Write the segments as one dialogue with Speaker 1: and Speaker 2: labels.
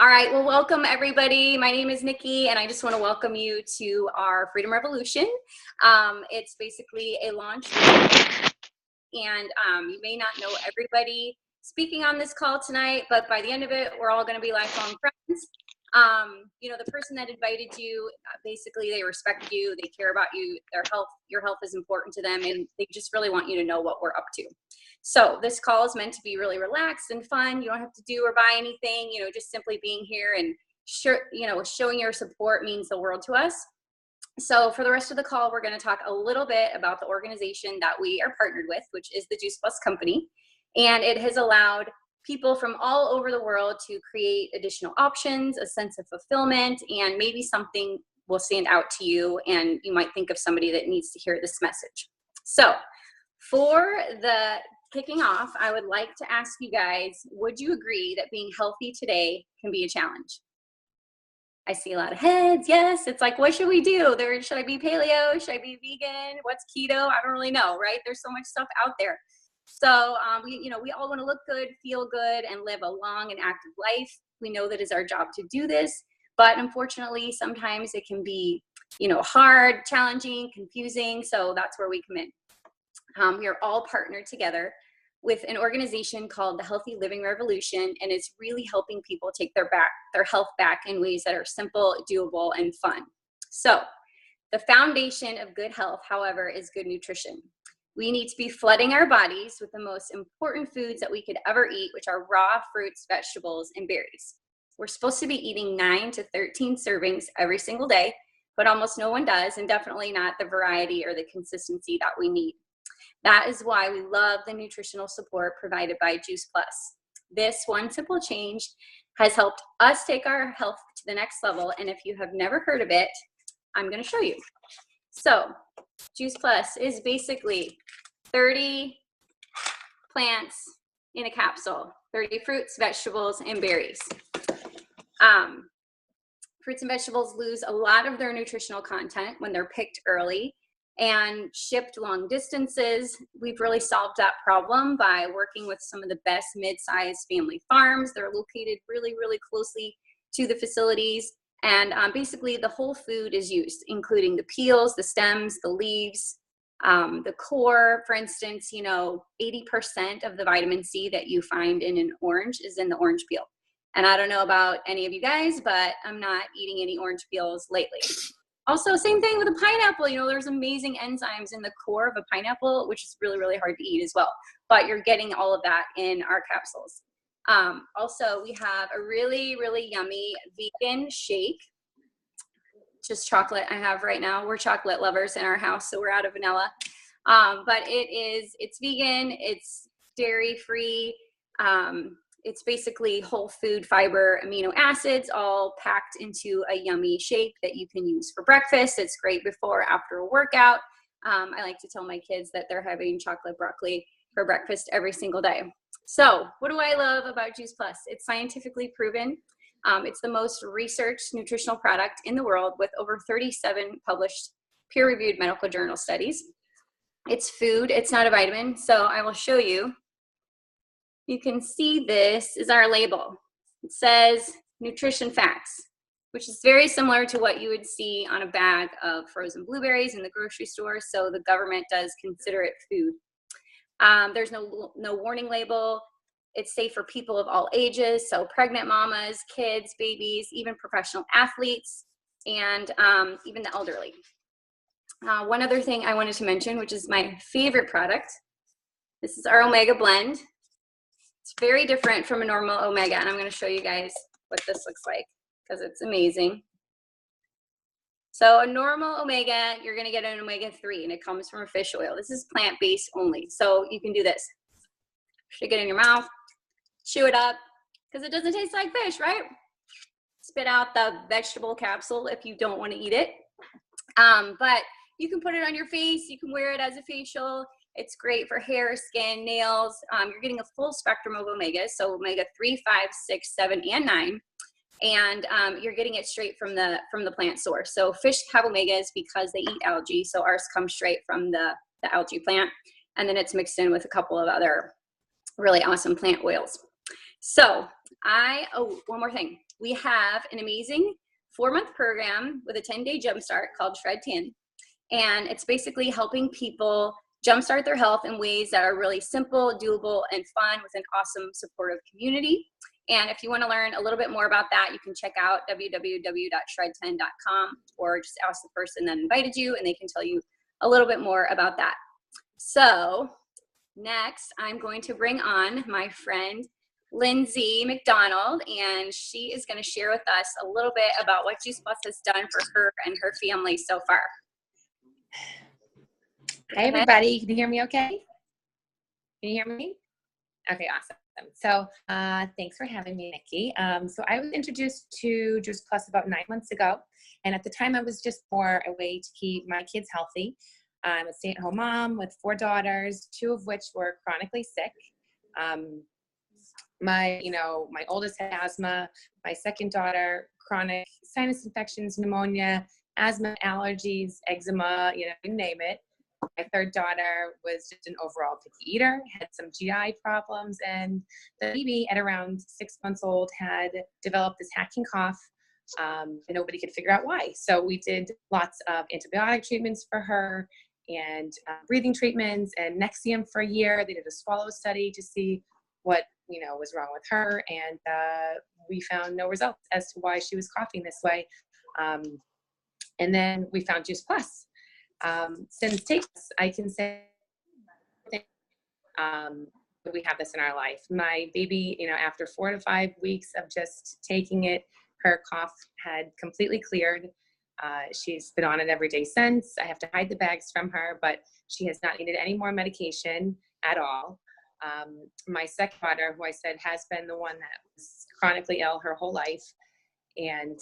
Speaker 1: All right, well, welcome everybody. My name is Nikki, and I just want to welcome you to our Freedom Revolution. It's basically a launch, and you may not know everybody speaking on this call tonight, but by the end of it, we're all going to be lifelong friends. The person that invited you, basically they respect you, they care about you, your health is important to them, and they just really want you to know what we're up to. So this call is meant to be really relaxed and fun. You don't have to do or buy anything, just simply being here and showing your support means the world to us. So for the rest of the call, we're going to talk a little bit about the organization that we are partnered with, which is the Juice Plus Company. And it has allowed people from all over the world to create additional options, a sense of fulfillment, and maybe something will stand out to you and you might think of somebody that needs to hear this message. So for the kicking off, I would like to ask you guys, would you agree that being healthy today can be a challenge? I see a lot of heads. Yes. It's like, what should we do? Should I be paleo? Should I be vegan? What's keto? I don't really know, right? There's so much stuff out there. So we all want to look good, feel good, and live a long and active life. We know that it's our job to do this, but unfortunately, sometimes it can be, hard, challenging, confusing. So that's where we come in. We are all partnered together with an organization called the Healthy Living Revolution, and it's really helping people take their health back in ways that are simple, doable, and fun. So the foundation of good health, however, is good nutrition. We need to be flooding our bodies with the most important foods that we could ever eat, which are raw fruits, vegetables, and berries. We're supposed to be eating 9 to 13 servings every single day, but almost no one does, and definitely not the variety or the consistency that we need. That is why we love the nutritional support provided by Juice Plus. This one simple change has helped us take our health to the next level, and if you have never heard of it, I'm going to show you. So Juice Plus is basically 30 plants in a capsule, 30 fruits, vegetables, and berries. Fruits and vegetables lose a lot of their nutritional content when they're picked early and shipped long distances. We've really solved that problem by working with some of the best mid-sized family farms. They're located really, really closely to the facilities. And basically the whole food is used, including the peels, the stems, the leaves, the core. For instance, 80% of the vitamin C that you find in an orange is in the orange peel. And I don't know about any of you guys, but I'm not eating any orange peels lately. Also, same thing with a pineapple. There's amazing enzymes in the core of a pineapple, which is really, really hard to eat as well. But you're getting all of that in our capsules. Also, we have a really, really yummy vegan shake. Just chocolate I have right now. We're chocolate lovers in our house, so we're out of vanilla. But it's vegan, it's dairy-free. It's basically whole food fiber amino acids all packed into a yummy shake that you can use for breakfast. It's great before or after a workout. I like to tell my kids that they're having chocolate broccoli for breakfast every single day. So what do I love about Juice Plus? It's scientifically proven. It's the most researched nutritional product in the world with over 37 published peer-reviewed medical journal studies. It's food, it's not a vitamin. So I will show you. You can see this is our label. It says nutrition facts, which is very similar to what you would see on a bag of frozen blueberries in the grocery store. So the government does consider it food. There's no warning label. It's safe for people of all ages. So pregnant mamas, kids, babies, even professional athletes, and even the elderly. One other thing I wanted to mention, which is my favorite product. This is our Omega Blend. It's very different from a normal Omega, and I'm going to show you guys what this looks like because it's amazing. So a normal Omega, you're going to get an Omega-3, and it comes from a fish oil. This is plant-based only, so you can do this. Stick it in your mouth, chew it up, because it doesn't taste like fish, right? Spit out the vegetable capsule if you don't want to eat it. But you can put it on your face. You can wear it as a facial. It's great for hair, skin, nails. You're getting a full spectrum of omegas, so omega-3, 5, 6, 7, and 9. And you're getting it straight from the plant source. So fish have omegas because they eat algae, so ours comes straight from the algae plant. And then it's mixed in with a couple of other really awesome plant oils. So one more thing. We have an amazing 4-month program with a 10-day jumpstart called Shred Tan. And it's basically helping people jumpstart their health in ways that are really simple, doable, and fun with an awesome supportive community. And if you want to learn a little bit more about that, you can check out www.shred10.com or just ask the person that invited you and they can tell you a little bit more about that. So next, I'm going to bring on my friend, Lindsay McDonald, and she is going to share with us a little bit about what Juice Plus has done for her and her family so far.
Speaker 2: Hi, everybody. Can you hear me okay? Can you hear me? Okay, awesome. So thanks for having me, Nikki. So I was introduced to Juice Plus about 9 months ago. And at the time, I was just more a way to keep my kids healthy. I'm a stay-at-home mom with 4 daughters, 2 of which were chronically sick. My oldest had asthma. My second daughter, chronic sinus infections, pneumonia, asthma, allergies, eczema, you name it. My third daughter was just an overall picky eater, had some GI problems, and the baby at around 6 months old had developed this hacking cough, and nobody could figure out why. So we did lots of antibiotic treatments for her and breathing treatments and Nexium for a year. They did a swallow study to see what was wrong with her, and we found no results as to why she was coughing this way. And then we found Juice Plus. Since taking this, I can say we have this in our life. My baby, after 4 to 5 weeks of just taking it, her cough had completely cleared. She's been on it every day since. I have to hide the bags from her, but she has not needed any more medication at all. My second daughter, who I said has been the one that was chronically ill her whole life, and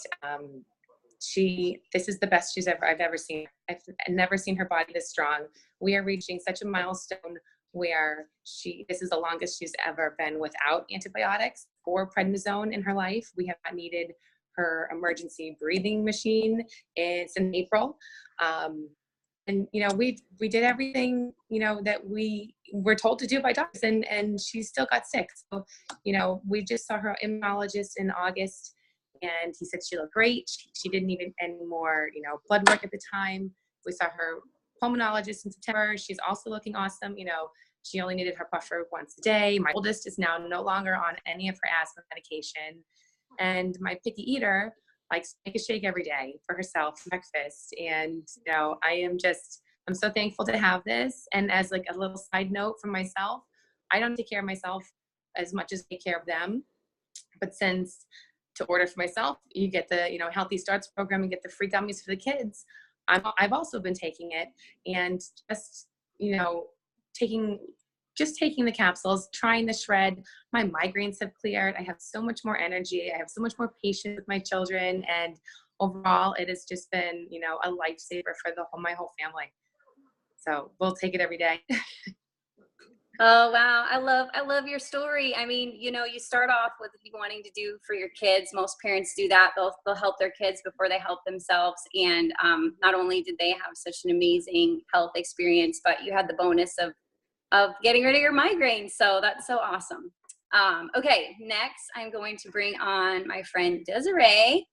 Speaker 2: this is the best I've ever seen. I've never seen her body this strong. We are reaching such a milestone where this is the longest she's ever been without antibiotics or prednisone in her life. We have not needed her emergency breathing machine since April. And, we did everything, that we were told to do by doctors, and she still got sick. So, we just saw her immunologist in August, and he said she looked great. She didn't need any more, blood work at the time. We saw her pulmonologist in September. She's also looking awesome. She only needed her puffer once a day. My oldest is now no longer on any of her asthma medication. And my picky eater likes to make a shake every day for herself for breakfast. And, I'm so thankful to have this. And as like a little side note for myself, I don't take care of myself as much as I take care of them. But since to order for myself, you get the, Healthy Starts program and get the free gummies for the kids. I've also been taking it and just, taking the capsules, trying the shred. My migraines have cleared. I have so much more energy. I have so much more patience with my children. And overall, it has just been, a lifesaver for my whole family. So we'll take it every day.
Speaker 1: Oh, wow. I love your story. I mean, you start off with wanting to do for your kids. Most parents do that. They'll help their kids before they help themselves. And not only did they have such an amazing health experience, but you had the bonus of getting rid of your migraines. So that's so awesome. Okay, next I'm going to bring on my friend Desiree,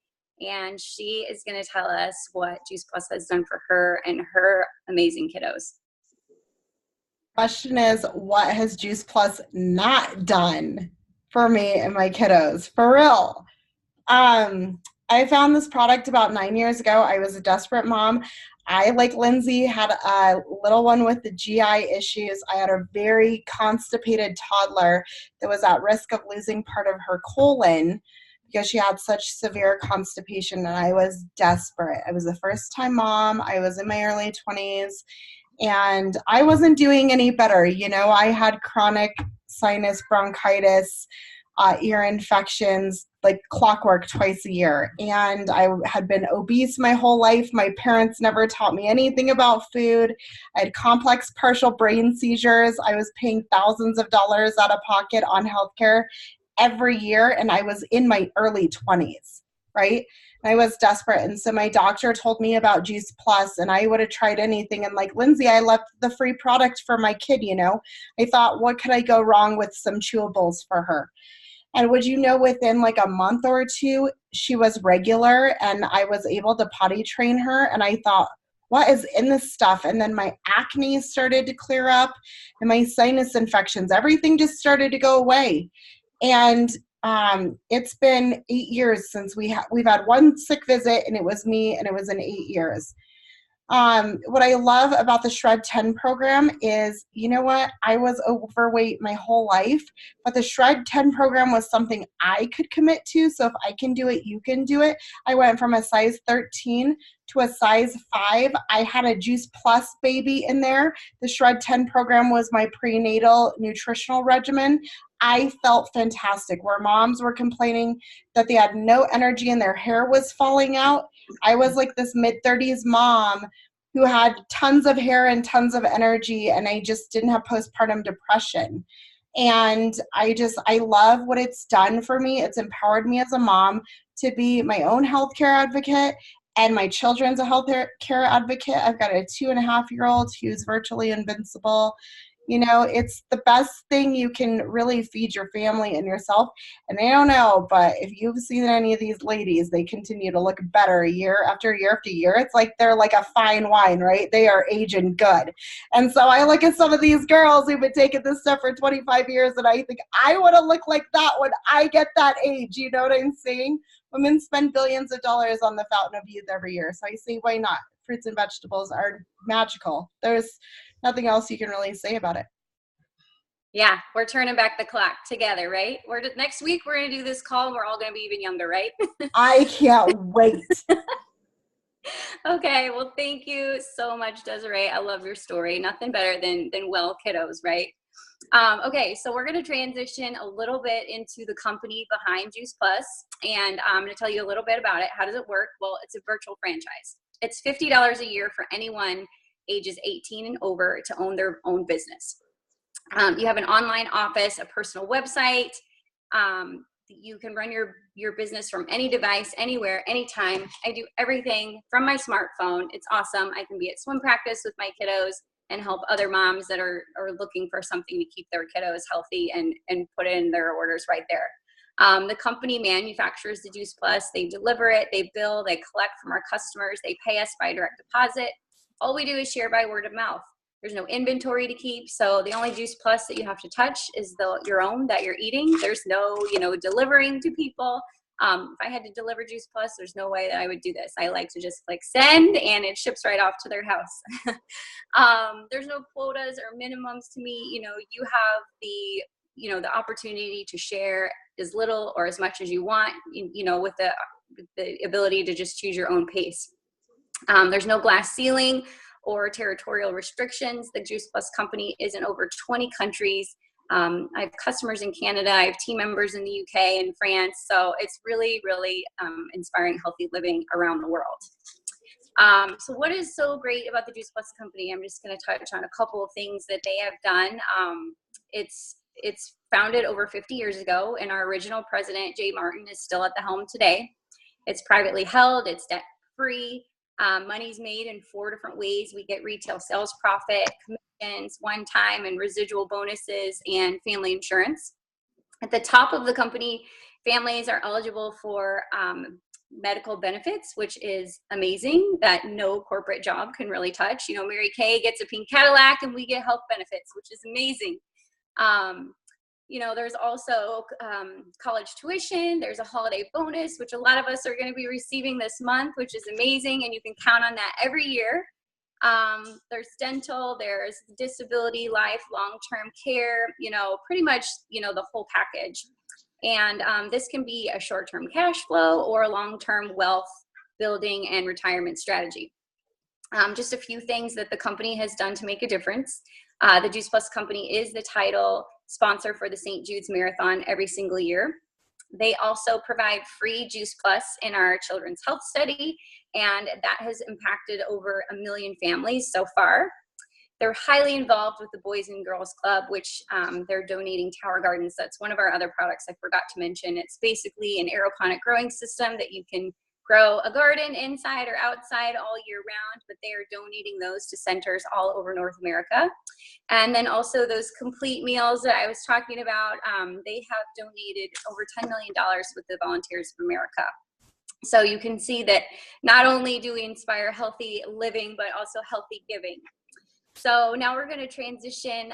Speaker 1: and she is going to tell us what Juice Plus has done for her and her amazing kiddos.
Speaker 3: Question is, what has Juice Plus not done for me and my kiddos? For real. I found this product about 9 years ago. I was a desperate mom. I, like Lindsay, had a little one with the GI issues. I had a very constipated toddler that was at risk of losing part of her colon because she had such severe constipation, and I was desperate. I was a first-time mom. I was in my early 20s. And I wasn't doing any better. I had chronic sinus bronchitis, ear infections, like clockwork twice a year. And I had been obese my whole life. My parents never taught me anything about food. I had complex partial brain seizures. I was paying thousands of dollars out of pocket on healthcare every year. And I was in my early 20s, right? I was desperate. And so my doctor told me about Juice Plus, and I would have tried anything. And like Lindsay, I left the free product for my kid, I thought, what could I go wrong with some chewables for her? And would you know, within like a month or two, she was regular and I was able to potty train her. And I thought, what is in this stuff? And then my acne started to clear up and my sinus infections, everything just started to go away. And it's been 8 years since we've had one sick visit, and it was me, and it was in 8 years. What I love about the Shred 10 program is, you know what? I was overweight my whole life, but the Shred 10 program was something I could commit to. So if I can do it, you can do it. I went from a size 13 to a size 5. I had a Juice Plus baby in there. The Shred 10 program was my prenatal nutritional regimen. I felt fantastic. Where moms were complaining that they had no energy and their hair was falling out, I was like this mid-30s mom who had tons of hair and tons of energy, and I just didn't have postpartum depression. And I love what it's done for me. It's empowered me as a mom to be my own healthcare advocate, and my children's a healthcare advocate. I've got a 2.5-year-old who's virtually invincible. You know, it's the best thing you can really feed your family and yourself. And I don't know, but if you've seen any of these ladies, they continue to look better year after year after year. It's like they're like a fine wine, right? They are aging good. And so I look at some of these girls who've been taking this stuff for 25 years, and I think I want to look like that when I get that age. You know what I'm saying? Women spend billions of dollars on the Fountain of Youth every year. So I say, why not? Fruits and vegetables are magical. There's nothing else you can really say about it.
Speaker 1: Yeah, we're turning back the clock together, right? Next week we're gonna do this call. We're all gonna be even younger, right?
Speaker 3: I can't wait.
Speaker 1: Okay, well, thank you so much, Desiree. I love your story. Nothing better than well kiddos, right? Okay, so we're going to transition a little bit into the company behind Juice Plus, and I'm going to tell you a little bit about it. How does it work? Well, it's a virtual franchise. It's $50 a year for anyone ages 18 and over to own their own business. You have an online office, a personal website. You can run your business from any device, anywhere, anytime. I do everything from my smartphone. It's awesome. I can be at swim practice with my kiddos and help other moms that are looking for something to keep their kiddos healthy and put in their orders right there. The company manufactures the Juice Plus. They deliver it, they bill, they collect from our customers, they pay us by direct deposit. All we do is share by word of mouth. There's no inventory to keep. So the only Juice Plus that you have to touch is your own that you're eating. There's no, delivering to people. If I had to deliver Juice Plus, there's no way that I would do this. I like to just click send and it ships right off to their house. There's no quotas or minimums to me. You have the opportunity to share as little or as much as you want, with the ability to just choose your own pace. There's no glass ceiling or territorial restrictions. The Juice Plus company is in over 20 countries. I have customers in Canada. I have team members in the UK and France. So it's really, really inspiring healthy living around the world. So what is so great about the Juice Plus company? I'm just going to touch on a couple of things that they have done. It's founded over 50 years ago, and our original president, Jay Martin, is still at the helm today. It's privately held. It's debt-free. Money's made in 4 different ways. We get retail sales profit, commissions, one-time and residual bonuses, and family insurance. At the top of the company, families are eligible for medical benefits, which is amazing that no corporate job can really touch. Mary Kay gets a pink Cadillac and we get health benefits, which is amazing. There's also college tuition. There's a holiday bonus, which a lot of us are going to be receiving this month, which is amazing. And you can count on that every year. There's dental, there's disability, life, long-term care, pretty much, the whole package. And this can be a short-term cash flow or a long-term wealth building and retirement strategy. Just a few things that the company has done to make a difference. The Juice Plus company is the title sponsor for the St. Jude's Marathon every single year. They also provide free Juice Plus in our children's health study, and that has impacted over 1 million families so far. They're highly involved with the Boys and Girls Club, which they're donating Tower Gardens. That's one of our other products I forgot to mention. It's basically an aeroponic growing system that you can grow a garden inside or outside all year round, but they are donating those to centers all over North America. And then also those complete meals that I was talking about, they have donated over $10 million with the Volunteers of America. So you can see that not only do we inspire healthy living, but also healthy giving. So now we're going to transition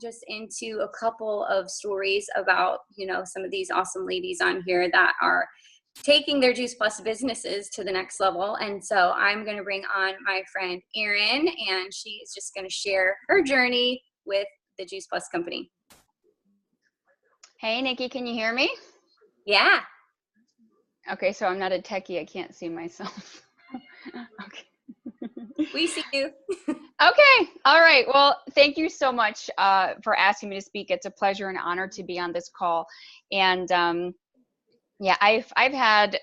Speaker 1: just into a couple of stories about, some of these awesome ladies on here that are taking their Juice Plus businesses to the next level. And so I'm going to bring on my friend Erin, and she is just going to share her journey with the Juice Plus company.
Speaker 4: Hey, Nikki, can you hear me?
Speaker 1: Yeah.
Speaker 4: Okay, so I'm not a techie. I can't see myself. Okay.
Speaker 1: We see you.
Speaker 4: Okay. All right. Well, thank you so much for asking me to speak. It's a pleasure and honor to be on this call. And yeah, I've had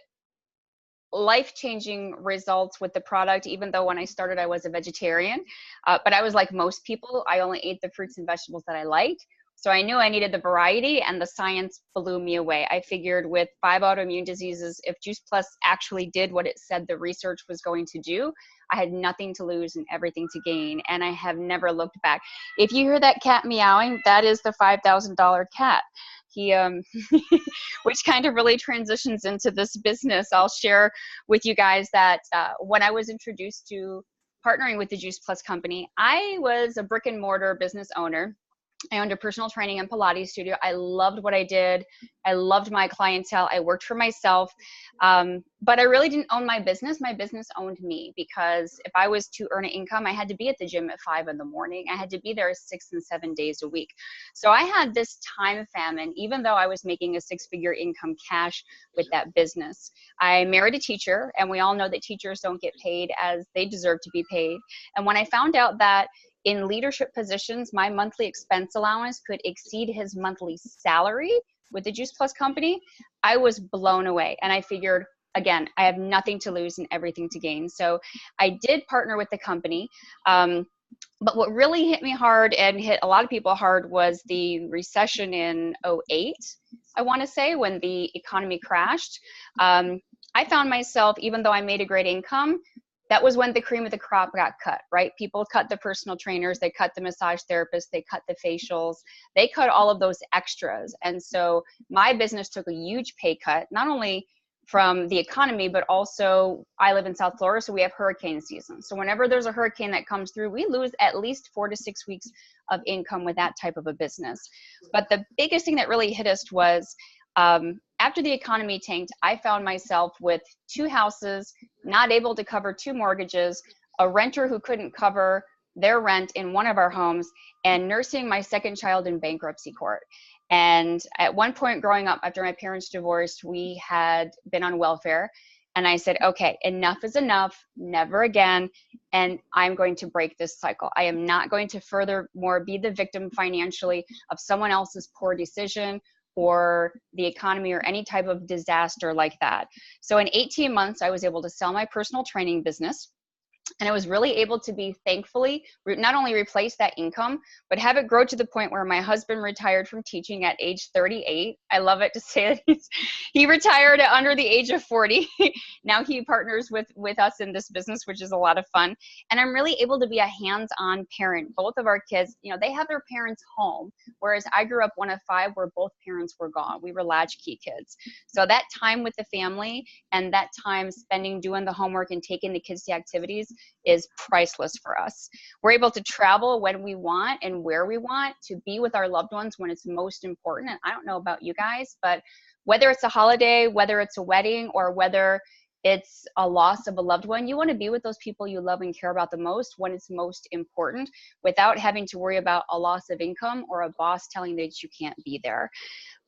Speaker 4: life-changing results with the product, even though when I started I was a vegetarian. But I was like most people, I only ate the fruits and vegetables that I liked. So I knew I needed the variety, and the science blew me away. I figured with 5 autoimmune diseases, if Juice Plus actually did what it said the research was going to do, I had nothing to lose and everything to gain, and I have never looked back. If you hear that cat meowing, that is the $5,000 cat. He, which kind of really transitions into this business. I'll share with you guys that when I was introduced to partnering with the Juice Plus company, I was a brick and mortar business owner. I owned a personal training and Pilates studio. I loved what I did. I loved my clientele. I worked for myself. But I really didn't own my business. My business owned me, because if I was to earn an income, I had to be at the gym at 5 in the morning. I had to be there 6 and 7 days a week. So I had this time famine, even though I was making a 6-figure income cash with that business. I married a teacher, and we all know that teachers don't get paid as they deserve to be paid. And when I found out that in leadership positions, my monthly expense allowance could exceed his monthly salary with the Juice Plus company, I was blown away. And I figured, again, I have nothing to lose and everything to gain. So I did partner with the company. But what really hit me hard and hit a lot of people hard was the recession in 2008, I want to say, when the economy crashed. I found myself, even though I made a great income, that was when the cream of the crop got cut, right? People cut the personal trainers, they cut the massage therapists, they cut the facials, they cut all of those extras. And so my business took a huge pay cut, not only from the economy, but also I live in South Florida, so we have hurricane season. So whenever there's a hurricane that comes through, we lose at least 4 to 6 weeks of income with that type of a business. But the biggest thing that really hit us was after the economy tanked, I found myself with 2 houses, not able to cover 2 mortgages, a renter who couldn't cover their rent in one of our homes, and nursing my second child in bankruptcy court. And at one point growing up, after my parents divorced, we had been on welfare. And I said, okay, enough is enough, never again. And I'm going to break this cycle. I am not going to furthermore be the victim financially of someone else's poor decision or the economy or any type of disaster like that. So in 18 months, I was able to sell my personal training business. And I was really able to be, thankfully, not only replace that income, but have it grow to the point where my husband retired from teaching at age 38. I love it to say that he retired at under the age of 40. Now he partners with us in this business, which is a lot of fun. And I'm really able to be a hands-on parent. Both of our kids, they have their parents home, whereas I grew up one of 5 where both parents were gone. We were latchkey kids. So that time with the family and that time spending doing the homework and taking the kids to activities is priceless for us. We're able to travel when we want and where we want, to be with our loved ones when it's most important. And I don't know about you guys, but whether it's a holiday, whether it's a wedding, or whether it's a loss of a loved one, you want to be with those people you love and care about the most when it's most important, without having to worry about a loss of income or a boss telling you that you can't be there.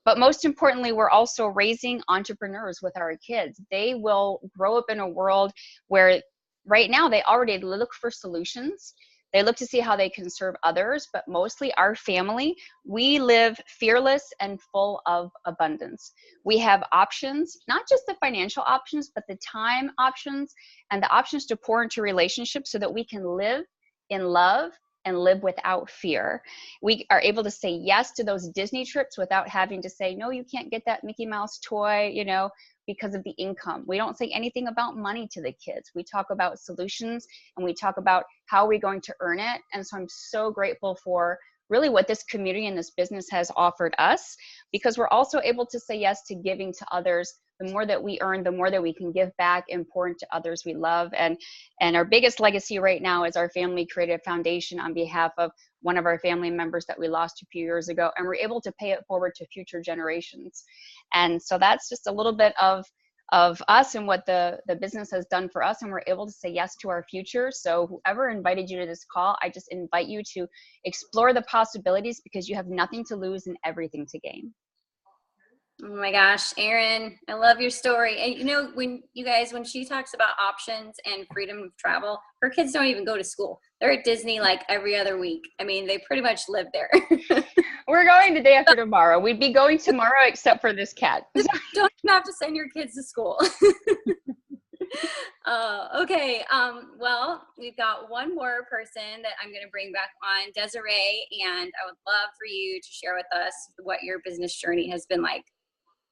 Speaker 4: But most importantly, we're also raising entrepreneurs with our kids. They will grow up in a world where right now they already look for solutions. They look to see how they can serve others, but mostly our family, we live fearless and full of abundance. We have options, not just the financial options, but the time options and the options to pour into relationships so that we can live in love and live without fear. We are able to say yes to those Disney trips without having to say, no, you can't get that Mickey Mouse toy, you know, because of the income. We don't say anything about money to the kids. We talk about solutions, and we talk about how we're going to earn it. And so I'm so grateful for really what this community and this business has offered us, because we're also able to say yes to giving to others. The more that we earn, the more that we can give back and pour into others we love. And our biggest legacy right now is our family created a foundation on behalf of one of our family members that we lost a few years ago, and we're able to pay it forward to future generations. And so that's just a little bit of us and what the business has done for us, and we're able to say yes to our future. So whoever invited you to this call, I just invite you to explore the possibilities, because you have nothing to lose and everything to gain.
Speaker 1: Oh my gosh, Erin, I love your story. And you know, when she talks about options and freedom of travel, her kids don't even go to school. They're at Disney like every other week. I mean, they pretty much live there.
Speaker 4: We're going the day after tomorrow. We'd be going tomorrow except for this cat.
Speaker 1: Don't have to send your kids to school. Okay. Well, we've got one more person that I'm going to bring back on, Desiree, and I would love for you to share with us what your business journey has been like.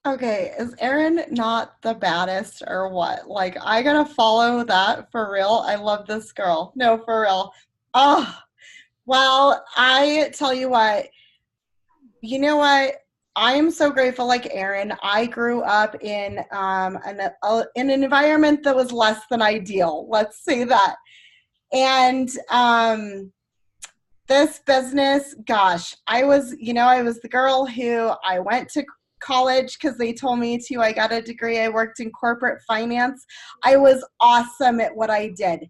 Speaker 3: Okay, is Erin not the baddest or what? Like, I gotta follow that for real. I love this girl. No, for real. Oh, well, I tell you what, you know what? I am so grateful, like Erin. I grew up in an environment that was less than ideal. Let's say that. And this business, gosh, I was the girl who I went to college because they told me to. I got a degree. I worked in corporate finance. I was awesome at what I did.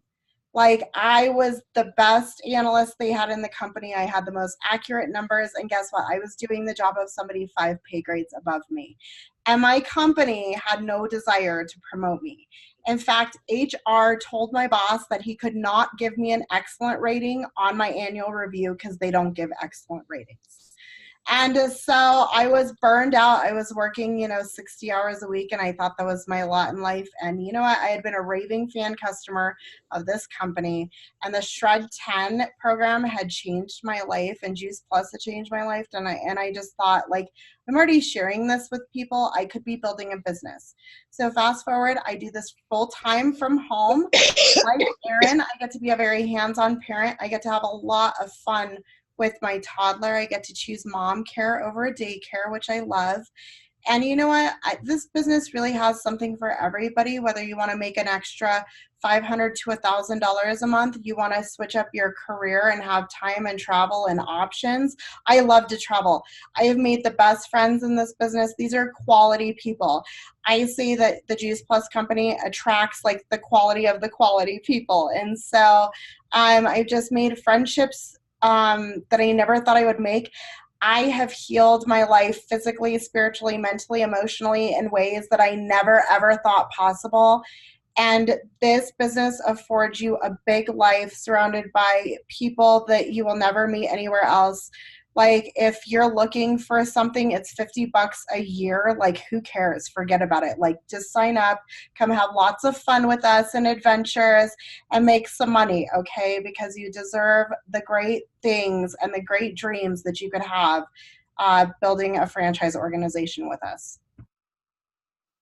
Speaker 3: Like, I was the best analyst they had in the company. I had the most accurate numbers. And guess what? I was doing the job of somebody 5 pay grades above me. And my company had no desire to promote me. In fact, HR told my boss that he could not give me an excellent rating on my annual review because they don't give excellent ratings. And so I was burned out. I was working, 60 hours a week, and I thought that was my lot in life. And you know what? I had been a raving fan customer of this company, and the Shred 10 program had changed my life, and Juice Plus had changed my life. And I just thought, like, I'm already sharing this with people. I could be building a business. So fast forward, I do this full time from home. Like Erin, I get to be a very hands-on parent. I get to have a lot of fun with my toddler. I get to choose mom care over daycare, which I love. And you know what? This business really has something for everybody, whether you want to make an extra $500 to $1,000 a month, you want to switch up your career and have time and travel and options. I love to travel. I have made the best friends in this business. These are quality people. I say that the Juice Plus company attracts like the quality of the quality people. And so I've just made friendships that I never thought I would make. I have healed my life physically, spiritually, mentally, emotionally in ways that I never, ever thought possible. And this business affords you a big life surrounded by people that you will never meet anywhere else. Like, if you're looking for something, it's $50 a year. Like, who cares? Forget about it. Like, just sign up, come have lots of fun with us and adventures, and make some money, okay? Because you deserve the great things and the great dreams that you could have building a franchise organization with us.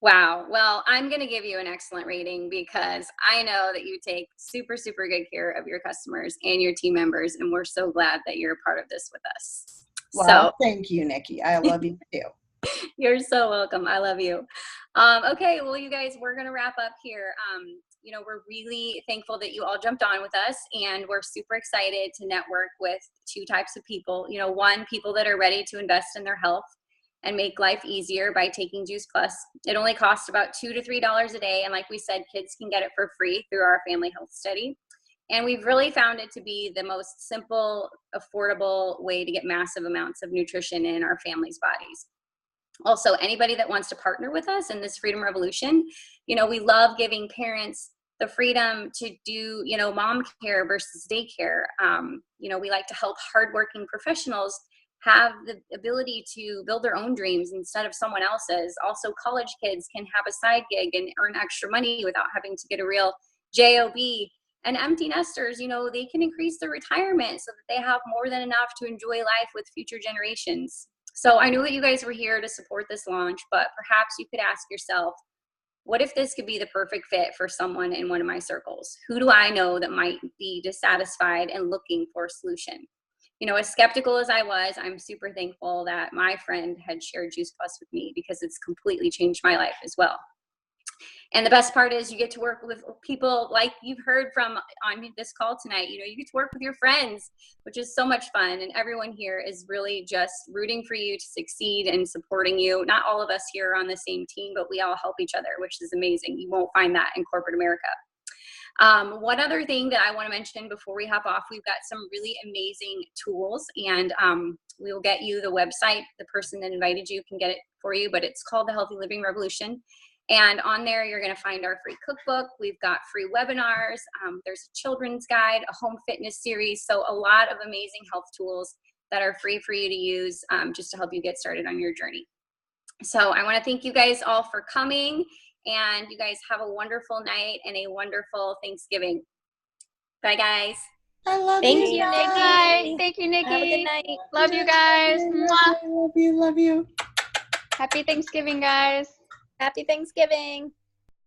Speaker 1: Wow. Well, I'm going to give you an excellent rating because I know that you take super, super good care of your customers and your team members. And we're so glad that you're a part of this with us.
Speaker 3: Well, thank you, Nikki. I love you too.
Speaker 1: You're so welcome. I love you. Okay. Well, you guys, we're going to wrap up here. We're really thankful that you all jumped on with us, and we're super excited to network with 2 types of people. One, people that are ready to invest in their health and make life easier by taking Juice Plus. It only costs about $2 to $3 a day. And like we said, kids can get it for free through our family health study. And we've really found it to be the most simple, affordable way to get massive amounts of nutrition in our families' bodies. Also, anybody that wants to partner with us in this freedom revolution, we love giving parents the freedom to do, mom care versus daycare. We like to help hardworking professionals have the ability to build their own dreams instead of someone else's. Also, college kids can have a side gig and earn extra money without having to get a real job And empty nesters, you know, they can increase their retirement so that they have more than enough to enjoy life with future generations. So I knew that you guys were here to support this launch, but perhaps you could ask yourself, what if this could be the perfect fit for someone in one of my circles? Who do I know that might be dissatisfied and looking for a solution? You know, as skeptical as I was, I'm super thankful that my friend had shared Juice Plus with me, because it's completely changed my life as well. And the best part is you get to work with people like you've heard from on this call tonight. You know, you get to work with your friends, which is so much fun. And everyone here is really just rooting for you to succeed and supporting you. Not all of us here are on the same team, but we all help each other, which is amazing. You won't find that in corporate America. One other thing that I want to mention before we hop off, we've got some really amazing tools, and we will get you the website. The person that invited you can get it for you, but it's called the Healthy Living Revolution. And on there, you're going to find our free cookbook. We've got free webinars. There's a children's guide, a home fitness series. So a lot of amazing health tools that are free for you to use just to help you get started on your journey. So I want to thank you guys all for coming. And you guys have a wonderful night and a wonderful Thanksgiving. Bye, guys.
Speaker 3: I love
Speaker 5: Thank
Speaker 3: you.
Speaker 5: you,
Speaker 3: guys.
Speaker 5: Nikki.
Speaker 4: Bye. Thank you, Nikki.
Speaker 5: Have a good night.
Speaker 4: Love you guys. Mwah.
Speaker 3: Love you. Love you.
Speaker 4: Happy Thanksgiving, guys.
Speaker 5: Happy Thanksgiving.